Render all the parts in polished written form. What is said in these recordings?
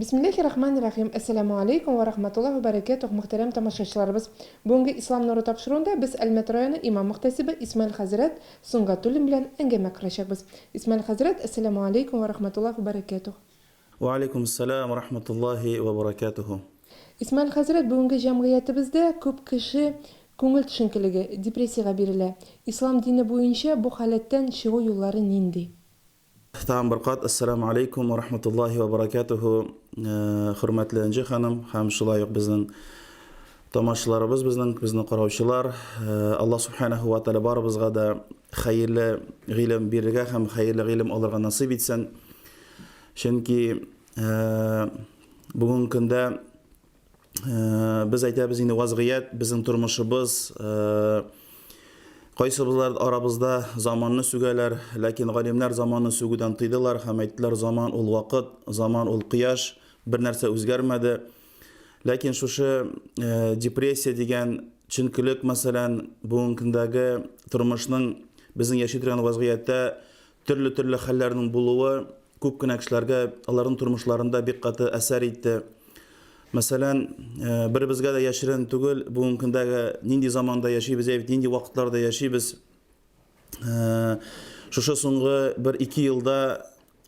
Bismillahirrahmanirrahim. Assalamu alaikum wa rahmatullahi wa barakatuh. Muhterem тамашачыларыбыз. Бүгінгі İslam Нуры тапшыруында біз Әлмәт районы имам мөхтәсибі Исмаил хәзрәт Сунгатуллин белән әңгәмә көрәшәкбез. Исмаил хәзрәт, ассаламу алейкум wa rahmatullahi wa barakatuh. Wa alaikum assalam wa rahmatullahi wa barakatuh. Исмаил хәзрәт, бүгінгі җәмгыятебездә күп кеше күңел төшенкелеге, депрессияга бирелә. Ислам дине буенча бу халәттән чыгу юллары нинди? Tamam barkat. Assalamu alaikum wa rahmatullahi wa barakatuhu. Hürmetli Enci Hanım, hem şulayık bizden tamaşçılarımız, bizden qarawçılar. Allah subhanahu wa ta'ala barımızga da hayırlı ilim birige, hem hayırlı ilim alırga nasip etsin. Çünkü bugün günde biz aytamiz indi vaziyet, bizim turmuşumuz Qaysıbızlar arabızda zamanını sügələr, lakin galimlər zamanını sügüdən tıydılar, hem aytdılar zaman ol vaqt, zaman ol qiyaş, bir нәрсе özgərmədi. Lakin şuşu depressiya degen çinkilik məsələn bugünkündəgi turmuşның bizin yaşaytırgan vaziyətdə türlü hallərinin buluğu көп kine kişilərə onların turmuşlarında bir qatı əsər etdi. Məsələn, bir bizə də yaşırın tügül, bugünkündəki nindi zamanda yaşayırız, nindi vaxtlarda yaşayırız. Şuşa soňgy 1-2 ýylda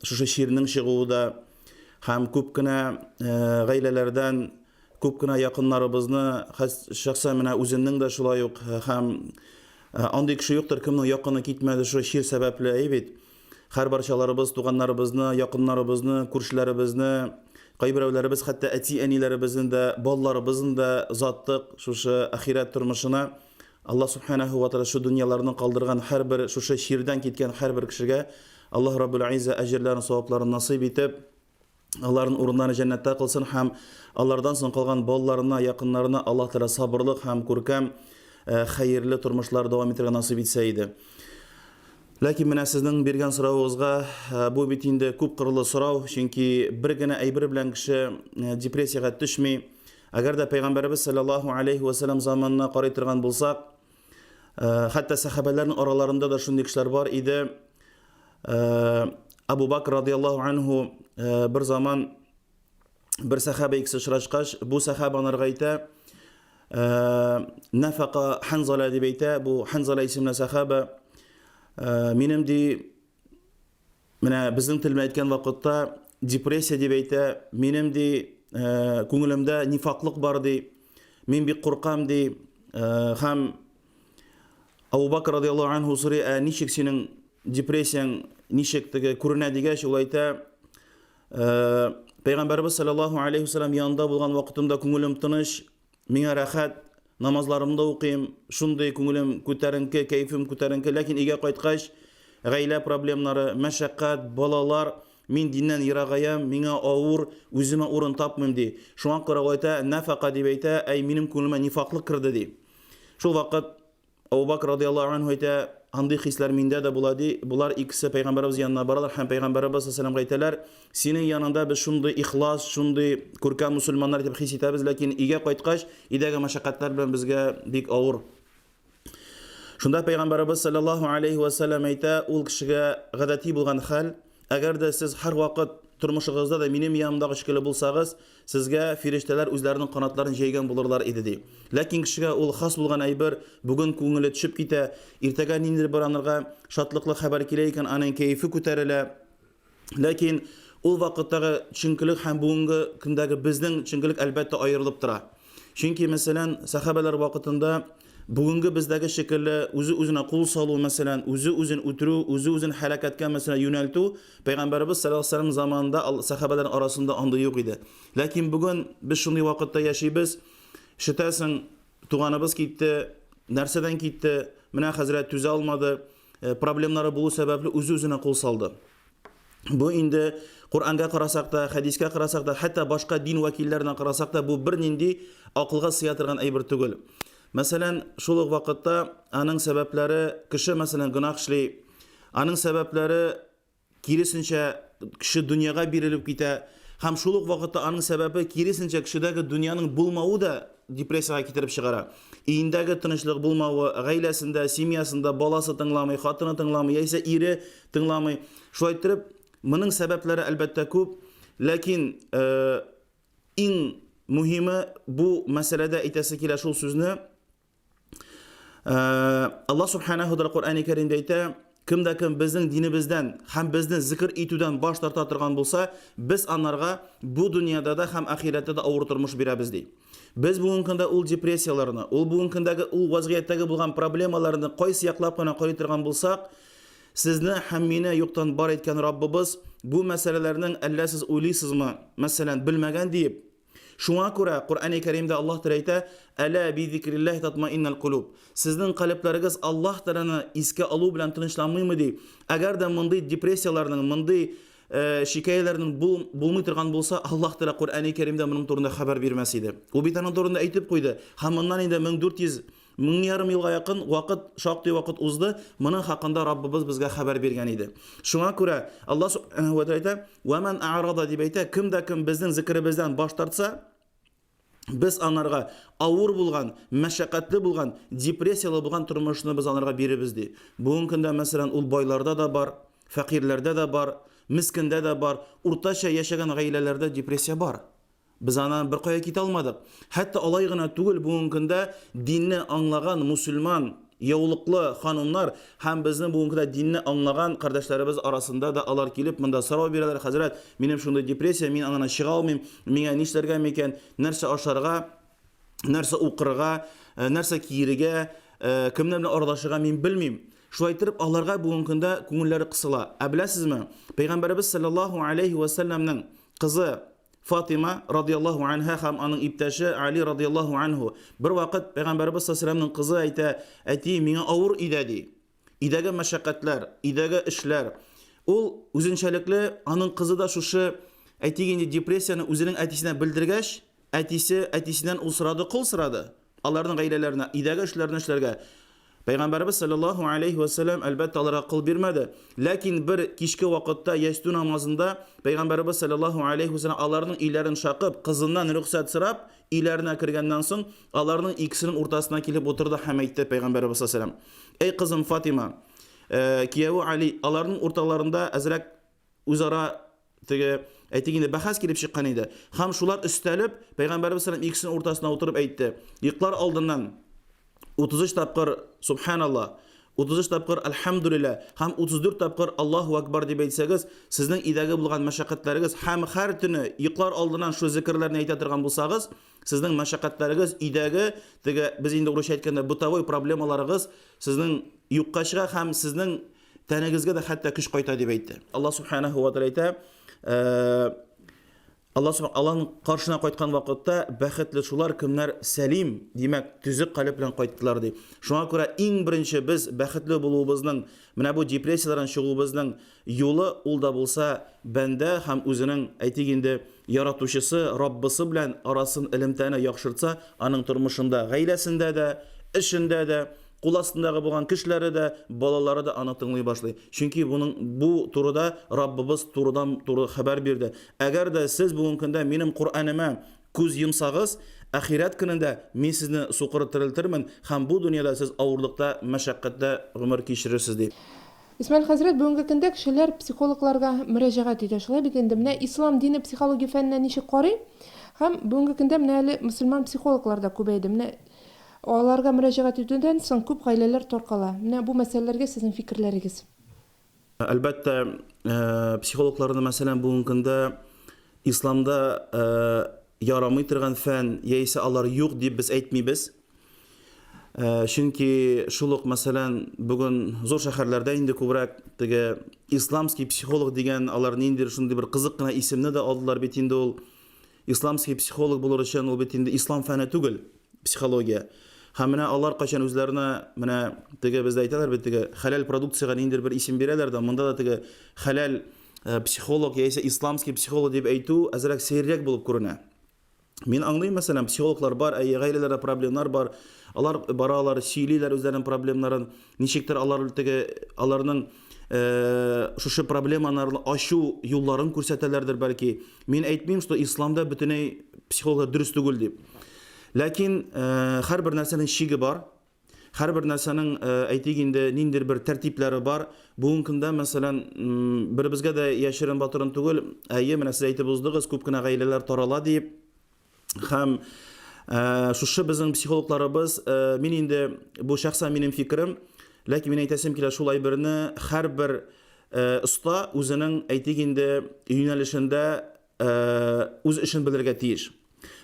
şuşa şiirinin çıgığı da hem көп kine gailelerden, көп kine yakınlarımızны, şahsa mene özünün de şulay yok, hem andy kişi yoktur, kimnin yakını gitmedi şu şiir sebepli eýbet. Her barşalarımız, tuganlarımızны, yakınlarımızны, kurşularımızны, Qaybirevlerimiz hatta eti enilerimizin de ballarımızın da zattık şu ahiret turmuşuna Allah subhanahu wa ta'ala şu dünyalarını kaldırgan her bir şu şiirden gitken her bir kişiye Allah Rabbul İzze ecirlerini savaplarını nasip etip Allah'ın urunlarını cennette kılsın hem Allah'dan son kalgan ballarına yakınlarına Allah Teala sabırlık hem kurkam hayırlı turmuşlar devam ettirgen nasip etseydi. Lakin mene sizden bergen sorawıgızga bu bitinde көп qırlı soraw, çünkü bir gene aybir bilen kişi depressiyaga düşmey. Agar da Peygamberimiz sallallahu aleyhi ve sellem zamanına qaraytırgan bolsak, hatta sahabelerinin aralarında da şunday kişiler var idi. Abu Bakr radıyallahu anhu bir zaman bir sahabe ikisi şıraşqaş, bu sahabe onarga ayta, Nafaqa Hanzala deb ayta, bu Hanzala isimli sahabe Menim de bizning tilma aytgan vaqtda depressiya deb ayta, menim de ko'nglimda nifaqliq bor de, men bek qo'rqam de, ham Abu Bakr radıyallahu anhu so'ray, nechik sening depressiyang nechikdigi ko'rinadiga ul ayta, Peygamberimiz sallallahu aleyhi ve sellem yanında bo'lgan vaqtimda ko'nglim tinch, menga rahat, namazlarımda okuyayım, şunday ko'nglim ko'tarinki, keyfim ko'tarinki, lakin ega qaytqach, gaila problemlari, mashaqqat, bolalar, men dindan yiragayam, menga avur, o'zima o'rin topmayman de. Şuňa qarab ayta, nafaqa deb ayta, ay menim ko'nglima nifaqlik kirdi de. Şu vaqt Abu Bakr radıyallahu anhu ayta, anday hisler mende de buladi. Bular ikisi Peygamberimiz yanına baralar, hem Peygamberimiz sallallahu aleyhi ve sellem aytalar, senin yanında biz şunday ihlas, şunday ko'rkam musulmonlar deb his etamiz, lakin ega qaytqach, idagi mashaqqatlar bilan bizga bek avur. Şunda Peygamberimiz sallallahu aleyhi ve sellem ayta, ul kishiga gadati bo'lgan hal, agar da siz har vaqt turmushingizda da menim yanımdagi shikili bo'lsangiz, sizga ferishtalar o'zlarining qanotlarini yeygan bo'lurlar edi de. Lakin kishiga ul xos bo'lgan aybir, bugun ko'ngli tushib keta, ertaga nindir bir anırga shodliqli xabar kelaykan, aning kayfi ko'tarila. Lakin ul vaqtdagi tushunkilik ham bugungi kundagi bizning tushunkilik albatta ayrilib turadi. Chunki masalan sahabalar vaqtida bugungi bizdagi shekilli o'zi-o'zini qo'l soluv, masalan o'zi-o'zini o'tiruv, o'zi-o'zini harakatga masalan yo'naltuv Peygamberimiz sallallohu alayhi vasallam zamanida sahabalar arasında anda yo'q edi. Lakin bugun biz shunday vaqtda yashaymiz. Shitasin tug'animiz ketdi, narsadan ketdi, mana hazrat tuza olmadi, problemlari bo'lish sababli o'zi-o'zini qo'l soldi. Bu endi Qur'onga qarasak da, hadisga qarasak da, hatta boshqa din vakillaridan qarasak da bu bir nindi aqlga sig'atirgan aybir tugul. Masalan, şuluk vaqtda aning sebeplari kishi masalan gunoh ishli, aning sebeplari kirisincha kishi dunyoga berilib keta, ham şuluk vaqtda aning sebebi kirisincha kishidagi dunyoning bo'lmavi da depressiyaga keltirib chiqara. Uyindagi tinchlik bo'lmavi, g'aylasida, semyasida bolasi tinglamay, xotini tinglamay, esa eri tinglamay, shu aytirib, buning sabablari albatta ko'p. Ләкин иң мөһиме бу мәсьәләдә әйтәсе килә шул сүзне. Аллаһ субханаһу ва Кур'ан-ы Кәримдә әйтә, кемдә кем безнең динебездән һәм безне зикр итүдән баш тарта торган булса, без анарга бу дөньяда да һәм ахирәттә дә авыр тормыш бирәбез ди. Без бүгенге көндә ул депрессияларны, ул бүгенге көндәге ул вазгыятьтәге булган проблемаларны кайсы яклап кына карый торган булсак, сезне һәм мине юктан бар иткән Раббыбыз бу мәсьәләләрнең әллә сез уйлыйсызмы, мәсәлән, белмәгән дип. Шуңа күрә Кур'ан-ы Кәримдә Аллаһ Тәгалә әйтә: "Әла би зикриллаһи татмаиннал кулуб." Сезнең каләпләрегез Аллаһ Тәгаләне искә алу белән тынычланмыймы ди. Әгәр дә мондый депрессияларның, мондый шикаяләрнең булмый торган булса, Аллаһ Тәгалә Кур'ан-ы Кәримдә моның турында хәбәр бирмәс иде. Ул бит аның турында әйтеп куйды. Һәм моннан инде 1400 елга якын вакыт, шактый вакыт узды, моның хакында Раббыбыз безгә хәбәр биргән иде. Шуңа күрә Аллаһ Субханаһу ва Тәгалә әйтә: "Ва ман а'рада" дип әйтә, кемдә кем безнең зикребездән баш тартса, без анарга авыр булган, мәшәкатьле булган, депрессиялы булган тормышны без анарга биребез ди. Бүгенге көндә мәсәлән ул байларда да бар, фәкыйрьләрдә дә бар, мискендә дә бар, уртача яшәгән гаиләләрдә депрессия бар. Без анан бер кая китә алмадык. Хәтта алай гына түгел, бүгенге көндә динне аңлаган мусульман яулыклы ханымнар һәм безнең бүгенге көндә динне аңлаган кардәшләребез арасында да алар килеп монда сорау бирәләр: "Хәзрәт, минем шундый депрессия, мин аңа чыга алмыйм, миңа нишләргә микән, нәрсә ашарга, нәрсә укырга, нәрсә киерергә, кемнәр белән аралашырга мин белмим." Шулай итеп, аларга бүгенге көндә күңелләре кысыла. Ә беләсезме, Пәйгамбәрбез саллаллаһу алейхи ва салламның кызы Фатима радиллаһу анха һәм аның иптәше Али радиллаһу анху бер вакыт Пәйгамбәрбез саллаллаһу кызы әйтә: "Әти, миңа авыр идә ди. Идәге мәшәкатьләр, идәге эшләр." Ул үзенчәлекле, аның кызы да шушы әйтик инде депрессияны үзенең әтисенә белдергәч, әтисеннән ул сорады, кул сорады. Аларның гаиләләренә идәге эшләрне эшләргә. Пәйгамбәрбез саллаллаһу алейхи ва саллям әлбәттә аларга кыл бирмәде. Ләкин бер кичке вакытта ястү намазында Пәйгамбәрбез саллаллаһу алейхи ва саллям аларның өйләрен шакып, кызыннан рөхсәт сорап, өйләренә кергәннән соң аларның икесенең уртасына килеп утырды һәм әйтте Пәйгамбәрбез саллаллаһу алейхи ва саллям: "Эй кызым Фатима, кияү Али, аларның урталарында әзрәк үзара теге әйтик инде бәхәс килеп чыккан иде. Һәм шулар өстәлеп Пәйгамбәрбез саллаллаһу алейхи ва саллям икесенең уртасына утырып әйтте: "Йоклар алдыннан 33 тапкыр Субханаллах, 33 тапкыр Әлхәмдүлилләһ һәм 34 тапкыр Аллаһу Акбар дип әйтсәгез, сезнең идәге булган мәшәкатьләрегез һәм һәр төне йоклар алдыннан шу зикрләрне әйтә торган булсагыз, сезнең мәшәкатьләрегез, идәге, теге без инде урысча әйткәндә бытовой проблемаларыгыз сезнең юкка чыга һәм сезнең тәнегезгә дә хәтта көч кайта" дип әйтте. Аллаһ Субханаһу ва Тәгалә әйтә, Аллаһның каршына кайткан вакытта бәхетле шулар кемнәр сәлим, димәк, түзек калып белән кайттылар ди. Шуңа күрә иң беренче без бәхетле булуыбызның, менә бу депрессиялардан чыгуыбызның юлы ул да булса бәндә һәм үзенең әйтик инде яратучысы, Раббысы белән арасын элемтәне яхшыртса, аның тормышында, гаиләсендә дә, эшендә дә, кул астындагы булган кешеләре дә, балалары да аны тыңлый башлый. Чөнки бу турыда Раббыбыз турыдан-туры хәбәр бирде. Әгәр дә сез бүгенге көндә минем Кур'аныма күз йомсагыз, ахират көнендә мин сезне сукыр терелтермен һәм бу дөньяда сез авырлыкта, мәшәкатьтә гомер кичерерсез ди. Исмаил хәзрәт, бүгенге көндә кешеләр психологларга мөрәҗәгать итә. Шулай бит инде менә ислам дине психология фәненә ничек карый? Һәм бүгенге көндә менә әле мөселман психологлар да күбәйде. Менә аларга мөрәҗәгать итүдән соң күп гаиләләр таркала. Менә бу мәсьәләләргә сезнең фикерләрегез? Әлбәттә, психологларны мәсәлән бүгенге көндә исламда ярамый торган фән, яисә алар юк дип без әйтмибез. Чөнки шул ук мәсәлән бүген зур шәһәрләрдә инде күбрәк теге исламский психолог дигән алар нинди шундый бер кызык кына исемне дә алдылар бит инде ул. Исламский психолог булыр өчен ул бит инде ислам фәне түгел, психология. Һәм менә алар кайчан үзләренә менә теге бездә әйтәләр бит теге хәләл продукцияга нинди бер исем бирәләр дә, монда да теге хәләл психолог яисә исламский психолог дип әйтү әзрәк сәеррәк булып күренә. Мин аңлыйм, мәсәлән, психологлар бар, гаиләләрдә проблемалар бар. Алар баралар, сөйлиләр үзләренең проблемаларын, ничектер аларның шушы проблемаларны ачу юлларын күрсәтәләрдер бәлки. Мин әйтмим, что исламда бөтенләй психологлар дөрес түгел дип. Ләкин һәрбер нәрсәнең чиге бар һәрбер нәрсәнең әйтик инде ниндидер бер тәртипләре бар. Бүгенге көндә мәсәлән беребезгә дә яшерен батырын түгел, әйе, менә сез әйтеп уздыгыз, күп кенә гаиләләр тарала дип. Һәм шушы безнең психологларыбыз, мин инде бу шәхсән минем фикерем, ләкин мин әйтәсем килә шул әйберне һәрбер оста үзенең әйтик инде юнәлешендә үз эшен белергә тиеш.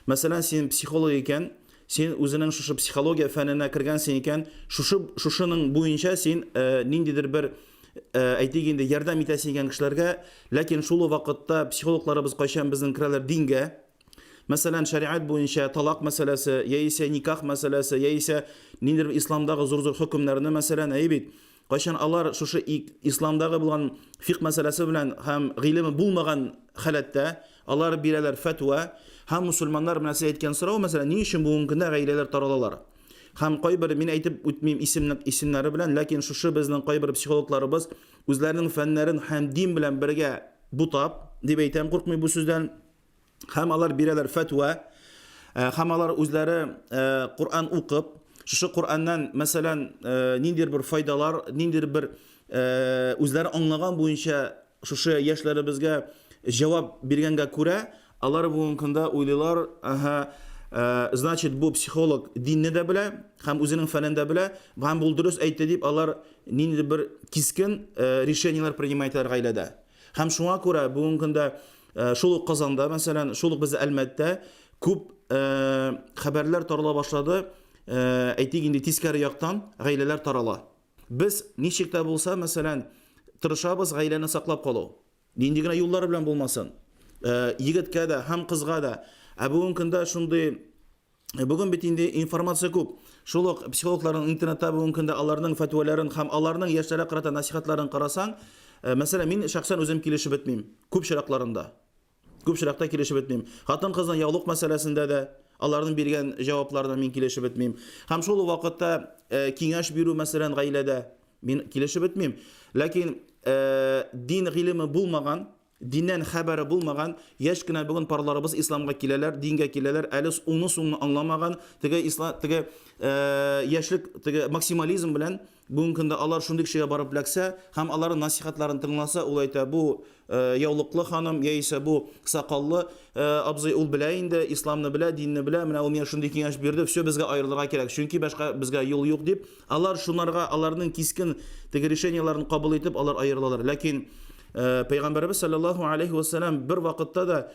Мәсәлән, син психолог икән, син үзенең шушы психология фәненә кергәнсең икән, шушының буенча син ниндидер бер әйтик инде ярдәм итәсең икән кешеләргә, ләкин шул вакытта психологларыбыз кайчан безнең керәләр дингә. Мәсәлән, шариат буенча талак мәсьәләсе, яисә никах мәсьәләсе, яисә ниндидер исламдагы зур-зур хөкемнәрне мәсәлән, әйбит. Кайчан алар шушы исламдагы булган фикъ мәсьәләсе белән һәм гыйлеме булмаган халәттә алар бирәләр фәтва, һәм мусульманнар менә сез әйткән сорау, мәсәлән, ни өчен бүгенге көндә гаиләләр таралалар? Һәм кайбер, мин әйтеп үтмим исемнәре белән, ләкин шушы безнең кайбер психологларыбыз үзләренең фәннәрен һәм дин белән бергә бутап, дип әйтәм, куркмый бу сүздән, һәм алар бирәләр фәтва, һәм алар үзләре Коръан укып, шушы Коръаннан мәсәлән ниндидер бер файдалар, ниндидер бер үзләре аңлаган буенча шушы яшьләребезгә җавап биргәнгә күрә, алар бүгенге көндә уйлыйлар, значит, бу психолог динне дә белә, һәм үзенең фәнен дә белә, һәм бу дөрес әйтте дип, алар ниндидер бер кискен решениялар принимаеталар гаиләдә. Һәм шуңа күрә бүгенге көндә шул ук Казанда, мәсәлән, шул ук бездә Әлмәттә күп хәбәрләр тарала башлады, әйтик инде тискәре яктан гаиләләр тарала. Без ничек тә булса, мәсәлән, тырышабыз гаиләне саклап калу. Нинди генә юллар белән булмасын. Егеткә дә һәм кызга да. Бүгенге көндә шундый, бүген бит инде информация күп. Шул ук психологларның интернетта бүгенге көндә аларның фәтваларын һәм аларның яшьләргә карата насихатларын карасаң, мәсәлән, мин шәхсән үзем килешеп бетмим. Күп чиракларында. Күп чиракта килешеп бетмим. Хатын-кызның яулык мәсьәләсендә дә аларның биргән җавапларына мин килешеп бетмим. Һәм шул вакытта киңәш бирү мәсәлән гаиләдә мин килешеп бетмим. Ләкин дин гыйлеме булмаган, диннән хәбәре булмаган, яшь кенә бүген парларыбыз исламга киләләр, дингә киләләр, әле уны-суңны аңламаган, теге яшьлек, теге максимализм белән бүгенге көндә алар шундый кешегә барып ләксә, һәм аларның насихатларын тыңласа, ул әйтә, бу яулыклы ханым, яисә бу сакаллы абзый, ул белә инде, исламны белә, динне белә, менә ул миңа шундый киңәш бирде, все, безгә аерылырга кирәк, чөнки башка безгә юл юк дип, алар шунарга, аларның кискен теге решенияларын кабул итеп, алар аерылалар. Ләкин Пәйгамбәрбез саллаллаху алейхи ва саллям бер вакытта да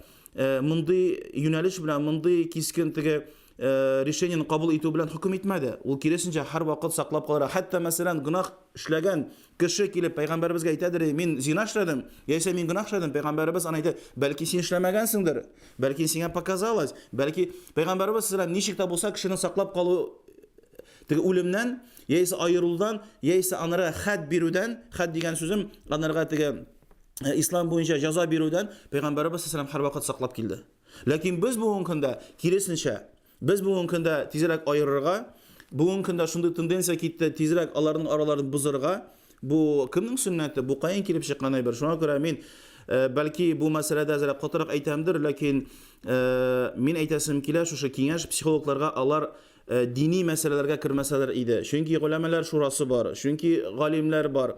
мондый юнәлеш белән, мондый кискен теге решениене кабул итү белән хөкем итмәде. Ул киресенчә һәр вакыт саклап калыра. Хәтта мәсәлән гынах эшләгән кеше килеп Пәйгамбәрбезгә әйтәдер, мин зина эшләдем, яисә мин гынах эшләдем. Пәйгамбәрбез аны әйтә, бәлки син эшләмәгәнсеңдер, бәлки сиңа показалось, бәлки Пәйгамбәрбез саллаллаху ничек тә булса кешене саклап калу теге үлемнән, яисә аерылудан, яисә анырга хәд бирүдән, хәд дигән сүзем, анырга теге ислам буенча җәза бирүдән Пәйгамбәрбез саллаллаху һәр вакыт саклап килде. Ләкин без бүгенге көндә киресенчә, без бүгенге көндә тизрәк аерырга, бүгенге көндә шундый тенденция китте, тизрәк аларның араларын бузырга. Бу кемнең сөннәте? Бу каян килеп чыккан әйбер? Шуңа күрә мин бәлки бу мәсьәләдә зәрәп катырак әйтәмдер, ләкин мин әйтәсем килә, шушы киңәш психологларга алар дини мәсьәләләргә кермәсәләр иде. Чөнки гөләмәләр шурасы бар, чөнки галимләр бар.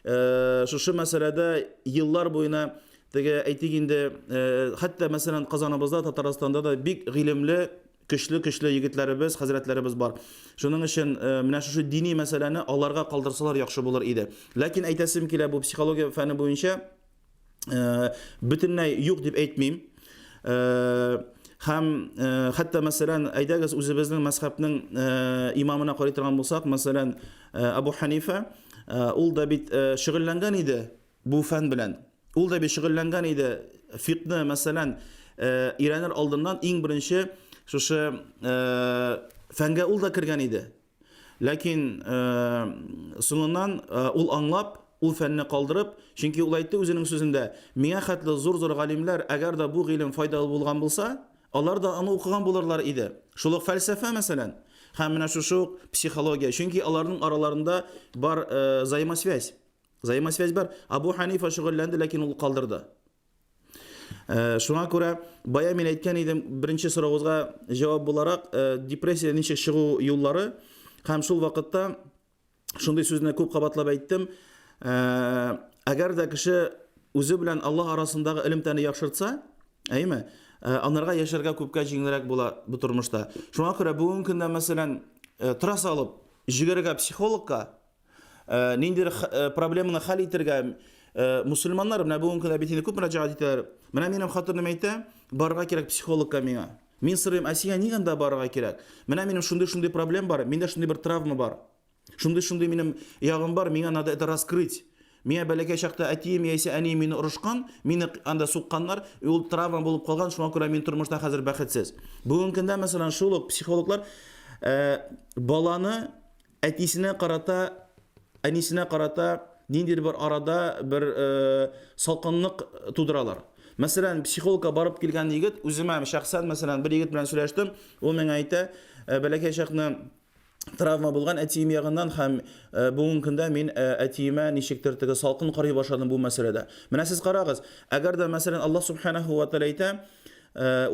Шушы мәсьәләдә еллар буена теге әйтик инде, хәтта мәсәлән Казаныбызда, Татарстанда да бик гыйлемле, көчле егетләребез, хәзрәтләребез бар. Шуның өчен менә шушы дини мәсьәләне аларга калдырсалар яхшы булыр иде. Ләкин әйтәсем килә, бу психология фәне буенча бөтенләй юк дип әйтмим. Һәм хәтта мәсәлән әйдәгез үзебезнең мәзһәбнең имамына карый торган булсак, мәсәлән Абу Ханифа, ул да бит шөгыльләнгән иде бу фән белән. Ул да бит шөгыльләнгән иде. Фикъне мәсәлән өйрәнер алдыннан иң беренче шушы фәнгә ул да кергән иде. Ләкин соңыннан ул аңлап, ул фәнне калдырып, чөнки ул әйтте үзенең сүзендә, миңа хәтле зур-зур галимләр, әгәр дә бу гыйлем файдалы булган булса, алар да аны укыган булырлар иде. Шул ук фәлсәфә мәсәлән, һәм менә шушы психология, чөнки аларның араларында бар взаимосвязь. Взаимосвязь бар. Абу Ханифа шөгыльләнде, ләкин ул калдырды. Шуңа күрә бая мин әйткән идем, беренче соравыгызга җавап буларак, депрессия ничек чыгу юллары. Һәм шул вакытта шундый сүзне күп кабатлап әйттем. Әгәр дә кеше үзе белән Аллаһ арасындагы элемтәне яхшыртса, әйме, анарга яшәргә күпкә җиңелрәк була бу тормышта. Шуңа күрә бүгенге көндә мәсәлән трасса алып җигәргә психологка, ниндидер проблеманы хәл итәргә мусульманнар менә бүгенге көндә бит инде күп мөрәҗәгать итәләр. Менә минем хатыным әйтә, барырга кирәк психологка миңа. Мин сорыйм, сиңа нигәндә барырга кирәк? Менә минем шундый проблем бар, миндә шундый бер травма бар. Шундый минем ягым бар, миңа надо это раскрыть. Миңа бәләкәй чакта әтием яисә әнием мине орышкан, мине анда сукканнар, ул травма булып калган, шуңа күрә мин тормышта хәзер бәхетсез. Бүгенге көндә мәсәлән шул ук психологлар баланы әтисенә карата, әнисенә карата ниндидер бер арада бер салкынлык тудыралар. Мәсәлән, психологка барып килгән егет, үземә шәхсән мәсәлән бер егет белән сөйләштем, ул миңа әйтә, бәләкәй чакны травма булган әтием ягыннан һәм бүгенге көндә мин әтиемә ничектер теге салкын карый башладым бу мәсьәләдә. Менә сез карагыз, әгәр дә мәсәлән Аллаһ субханаһу ва тааля әйтә,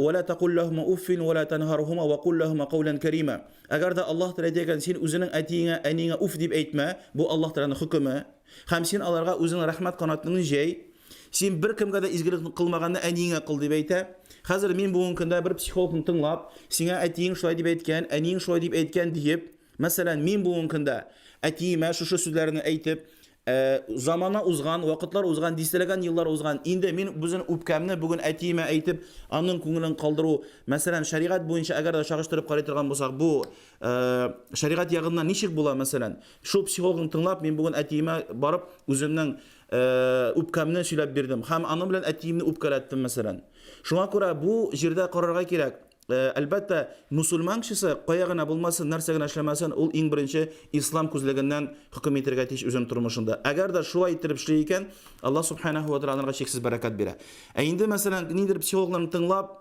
"Вала тaqul lahum uffin wala tanharhuma wa qul lahum qawlan karima." Әгәр дә Аллаһ тааля әйткән, син үзенең әтиеңә, әниеңә уф дип әйтмә, бу Аллаһ тааляның хөкеме. Һәм син аларга үзенең рәхмәт канатыңны җәй. Син бер кемгә дә изгелек кылмаганны әниеңә кыл дип әйтә. Хәзер мин бүгенге көндә бер психологны тыңлап, сиңа әтиең шулай дип әйткән, әниең шулай дип әйткән дип, мәсәлән, мин бүгенге көндә әтиемә шушы сүзләрне әйтеп, замана узган, вакытлар узган, дистәләгән еллар узган. Инде мин үзен үпкәмне бүген әтиемә әйтеп, аның күңелен калдыру, мәсәлән, шәригать буенча әгәр дә шагыштырып карый торган булсак, бу шәригать ягыннан ничек була мәсәлән? Шул психологны тыңлап, мин бүген әтиемә барып үземнең үпкәмне сөйләп бирдем. Һәм аның белән әтиемне үпкәләттем мәсәлән. Шуңа күрә бу җирдә карарга кирәк. Әлбәттә, мусульман кешесе кая гына булмасын, нәрсә генә эшләмәсен, ул иң беренче ислам күзлегеннән хөкем итәргә тиеш үзенең тормышында. Әгәр дә шулай итеп эшли икән, Аллаһ субханаһу ва тааля анырга шексез бәрәкәт бирә. Инде мәсәлән, ниндидер психологларны тыңлап,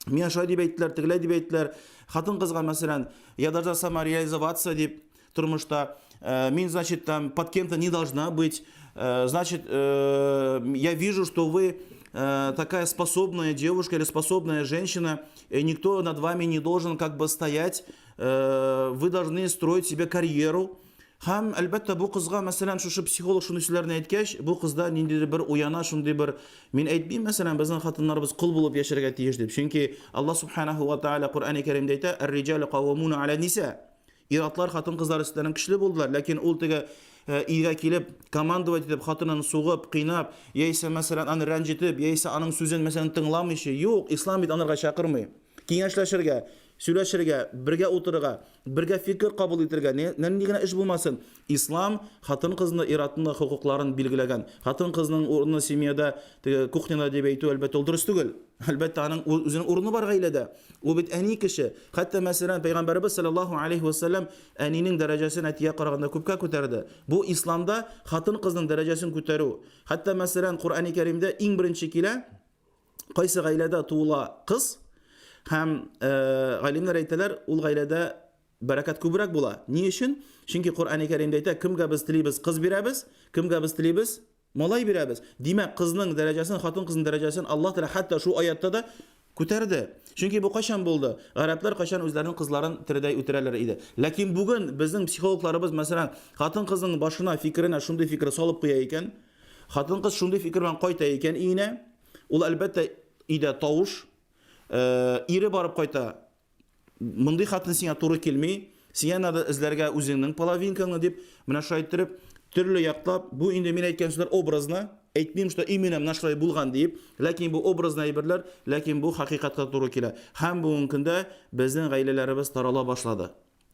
миңа шулай дип әйттеләр, тегеләй дип әйттеләр, хатын кызга мәсәлән, я должна сама реализоваться дип тормышта, мин, значит, там под кем-то не должна быть, значит, я вижу, что вы такая способная девушка или способная женщина, и никто над вами не должен как бы стоять, вы должны строить себе карьеру. Һәм әлбәттә бу кызга мәсәлән шушы психолог шуны сүзләрне әйткәч, бу кызда ниндидер бер уяна, шундый бер, мин әйтмим мәсәлән безнең хатыннарыбыз кул булып яшәргә тиеш дип. Чөнки Аллаһ субханаһу ва тааля Куръани Кәримдә әйтә: "Ар-риҗалу каввамуна аля ниса." Иратлар хатын кызлар өстеннән көчле булдылар, ләкин ул теге илгә килеп, командовать итеп, хатынын сугып, кыйнап, яисә мәсәлән аны рәнҗетеп, яисә аның сүзен мәсәлән тыңламыйча, юк, ислам бит анырга чакырмый. Киңәшләшергә, сөйләшергә, бергә утырырга, бергә фикер кабул итәргә, нинди генә эш булмасын. Ислам хатын кызны иратны, хукукларын билгеләгән. Хатын кызның урыны семьяда, кухняда дип әйтү әлбәттә ул дөрес түгел. Әлбәттә аның үзенең урыны бар гаиләдә. Ул бит әни кеше. Хәтта мәсәлән Пәйгамбәрбез саллаллаһу алейхи ва саллям әнинең дәрәҗәсен әтигә караганда күпкә күтәрде. Бу исламда хатын кызның дәрәҗәсен күтәрү. Хәтта мәсәлән Куръани Кәримдә иң беренче килә, кайсы гаиләдә туыла кыз, һәм галимнәр әйтәләр, ул гаиләдә бәрәкәт күбрәк була. Ни өчен? Чөнки Куръани Кәримдә әйтә, кемгә без телибез кыз бирәбез, кемгә без телибез малай бирәбез. Димәк, кызның дәрәҗәсен, хатын кызның дәрәҗәсен Аллаһ Тәгалә хәтта шу аятта да күтәрде. Чөнки бу кайчан булды? Гарәпләр кайчан үзләренең кызларын тирәдәй үтерәләр иде. Ләкин бүген безнең психологларыбыз мәсәлән, хатын кызның башына, фикеренә шундый фикер салып куя икән, хатын кыз шундый фикер белән кайта икән өенә, ул әлбәттә өйдә тавыш, ире барып кайта. Мондый хатын сиңа туры килми, сиңа надо эзләргә үзеңнең половинкаңны дип, менә шулай итеп, төрле яклап, бу инде мин әйткән сүзләр образны, әйтмим, что именно менә шулай булган дип, ләкин бу образны әйберләр, ләкин бу хакыйкатька туры килә. Һәм бүгенге көндә безнең гаиләләребез тарала башлады.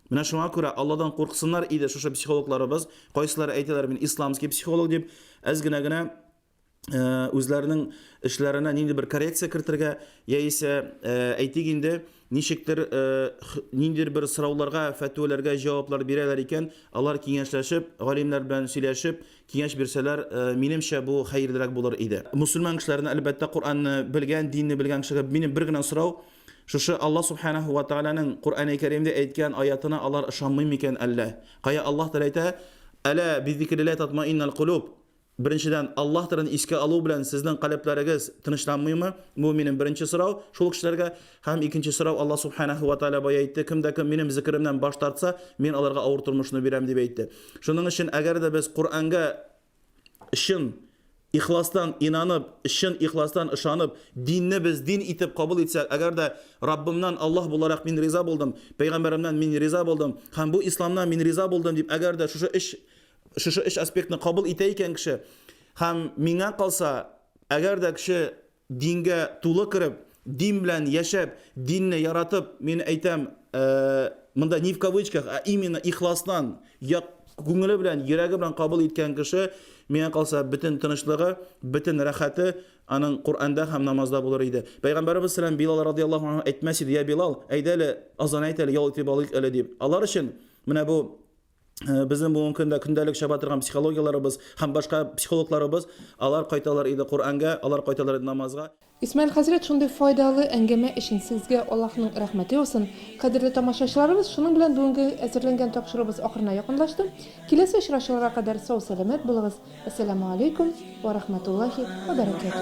Менә шуңа күрә Алладан курксыннар иде шушы психологларыбыз, кайсылары әйтәләр, мин исламский психолог дип, әз генә үзләренең эшләренә нинди бер коррекция кертергә, яисә әйтик инде, ничектер ниндидер бер сорауларга, фәтвәләргә җаваплар бирәләр икән, алар киңәшләшеп, галимнәр белән сөйләшеп, киңәш бирсәләр, минемчә бу хәерлерәк булыр иде. Мусульман кешеләрне әлбәттә Куръанны белгән, динне белгән кешегә минем бер генә сорау, шушы Аллаһ субханаһу ва тааляның Куръани Кәримдә әйткән аятына алар ышанмый микән әллә? Кая Аллаһ Тәгалә әйтә: "Әлә бизикрилләһи татмаиннал кулуб." birinchidan Alloh tilini esga oluv bilan sizning qalblaringiz tinchlanmaymi? Bu mening birinchi so'rov. Shul kishilarga ham ikkinchi so'rov Alloh subhanahu va taolo boya aytdi, kimda kim mening zikrimdan bosh tortsa, men ularga og'ir turmushni beraman deb aytdi. Shuning uchun agarda biz Qur'onga shin ixlosdan inanib, shin ixlosdan ishonib, dinni biz din etib qabul etsak, agarda Rabbimdan Alloh bo'larak men rizo bo'ldim, payg'ambarimdan men rizo bo'ldim, ham bu islomdan men rizo bo'ldim deb agarda shu ish aspektini qabul etayotgan kishi ham menga qolsa, agarda kishi dinga to'liq kirib, din bilan yashab, dinni yaratib, men aytam, bunda ni в кавычках, а именно ixlosdan, ko'ngli bilan, yuragi bilan qabul etgan kishi menga qolsa butun tinchligi, butun rahati aning Qur'onda ham namozda bo'lar edi. Payg'ambarimiz sallam Bilal radhiyallohu anhu aytmas edi, ya Bilal, aydali azon aytali, yo'l itibalik ala deb. Allar uchun mana bu bizim bu kunda kundalik shabatirgan psixologiyalarimiz ham boshqa psixologlarimiz alar qaytalar edi Qur'onga, alar qaytalar edi namozga. İsmail Hazret shunday foydali әңгәмә өчен sizga Allohning rahmati olsun. Qadrli tomoshachilarimiz, shuning bilan bugungi әзерләнгән тапшырыбыз ахырына якынлашты. Киләсе очрашуларга кадәр сау саламат булыгыз. Ассаламу алейкум ва рахматуллахи ва баракатуһу.